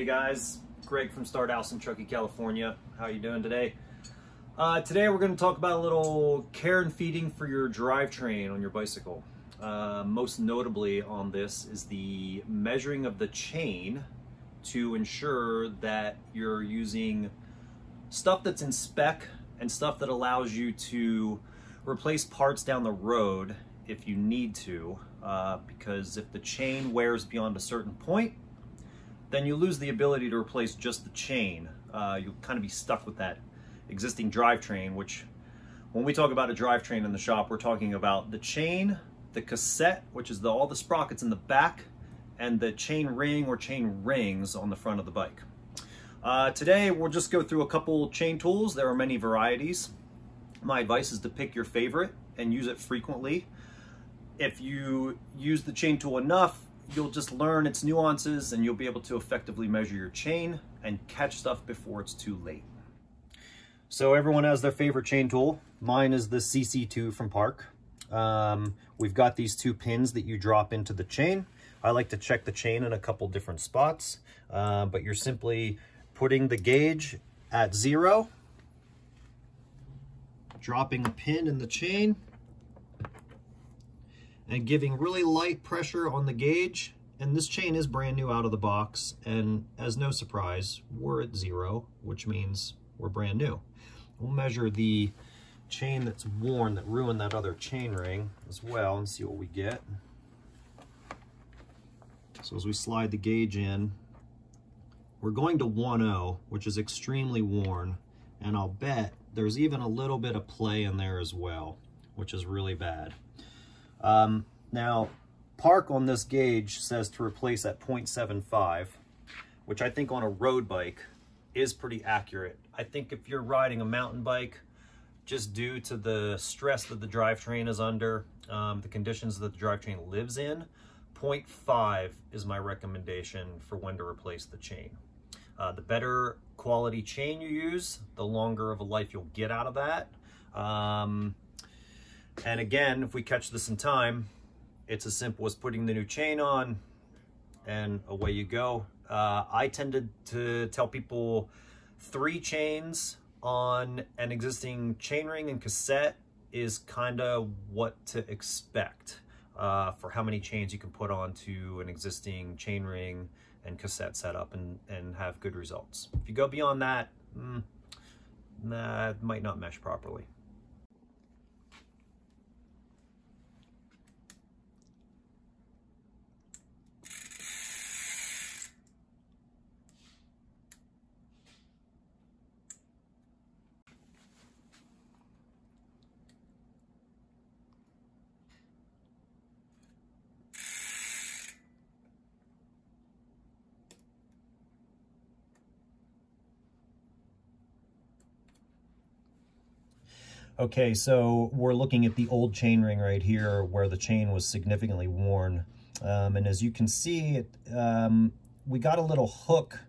Hey guys, Greg from Haus in Truckee, California. How you doing today? Today we're going to talk about a little care and feeding for your drivetrain on your bicycle. Most notably on this is the measuring of the chain to ensure that you're using stuff that's in spec and stuff that allows you to replace parts down the road if you need to, because if the chain wears beyond a certain point, then you lose the ability to replace just the chain. You'll kind of be stuck with that existing drivetrain, which when we talk about a drivetrain in the shop, we're talking about the chain, the cassette, which is all the sprockets in the back, and the chain ring or chain rings on the front of the bike. Today, we'll just go through a couple chain tools. There are many varieties. My advice is to pick your favorite and use it frequently. If you use the chain tool enough, you'll just learn its nuances and you'll be able to effectively measure your chain and catch stuff before it's too late. So everyone has their favorite chain tool. Mine is the CC2 from Park. We've got these two pins that you drop into the chain. I like to check the chain in a couple different spots, but you're simply putting the gauge at 0, dropping a pin in the chain, and giving really light pressure on the gauge. And this chain is brand new out of the box, and as no surprise, we're at 0, which means we're brand new. We'll measure the chain that's worn, that ruined that other chain ring as well, and see what we get. So as we slide the gauge in, we're going to 1.0, which is extremely worn, and I'll bet there's even a little bit of play in there as well, which is really bad. Now, Park on this gauge says to replace at 0.75, which I think on a road bike is pretty accurate. I think if you're riding a mountain bike, just due to the stress that the drivetrain is under, the conditions that the drivetrain lives in, 0.5 is my recommendation for when to replace the chain. The better quality chain you use, the longer of a life you'll get out of that. And again, if we catch this in time, it's as simple as putting the new chain on and away you go. I tended to tell people 3 chains on an existing chainring and cassette is kind of what to expect for how many chains you can put onto an existing chainring and cassette setup and have good results. If you go beyond that, it might not mesh properly. Okay, so we're looking at the old chain ring right here where the chain was significantly worn. And as you can see, we got a little hook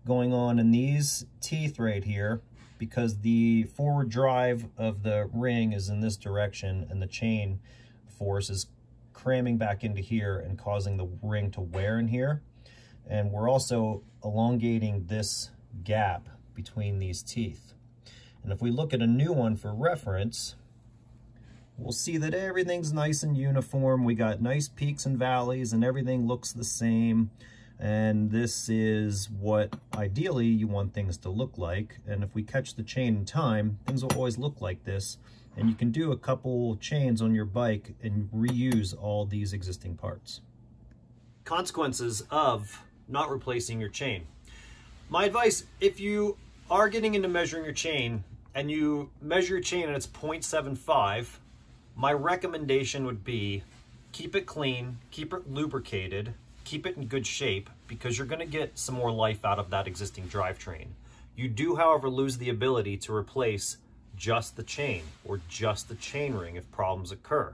going on in these teeth right here because the forward drive of the ring is in this direction and the chain force is cramming back into here and causing the ring to wear in here. And we're also elongating this gap between these teeth. And if we look at a new one for reference, we'll see that everything's nice and uniform. We got nice peaks and valleys and everything looks the same. And this is what ideally you want things to look like. And if we catch the chain in time, things will always look like this. And you can do a couple chains on your bike and reuse all these existing parts. Consequences of not replacing your chain. My advice, if you are getting into measuring your chain and you measure your chain and it's 0.75, my recommendation would be keep it clean, keep it lubricated, keep it in good shape because you're gonna get some more life out of that existing drivetrain. You do, however, lose the ability to replace just the chain or just the chain ring if problems occur.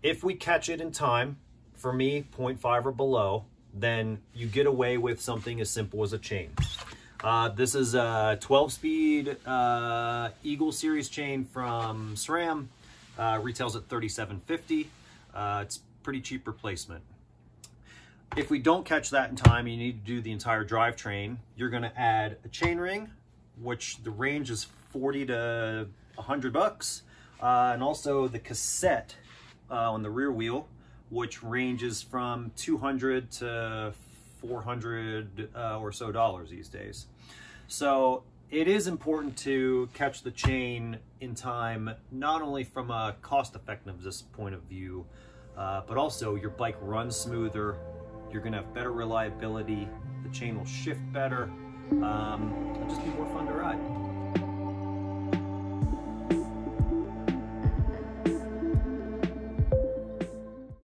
If we catch it in time, for me, 0.5 or below, then you get away with something as simple as a chain. This is a 12-speed Eagle Series chain from SRAM. Retails at $37.50. It's pretty cheap replacement. If we don't catch that in time, you need to do the entire drivetrain. You're gonna add a chain ring, which the range is 40 to 100 bucks. And also the cassette on the rear wheel, which ranges from 200 to 400 or so dollars these days. So it is important to catch the chain in time, not only from a cost effectiveness point of view, but also your bike runs smoother, you're gonna have better reliability, the chain will shift better, it'll just be more fun to ride.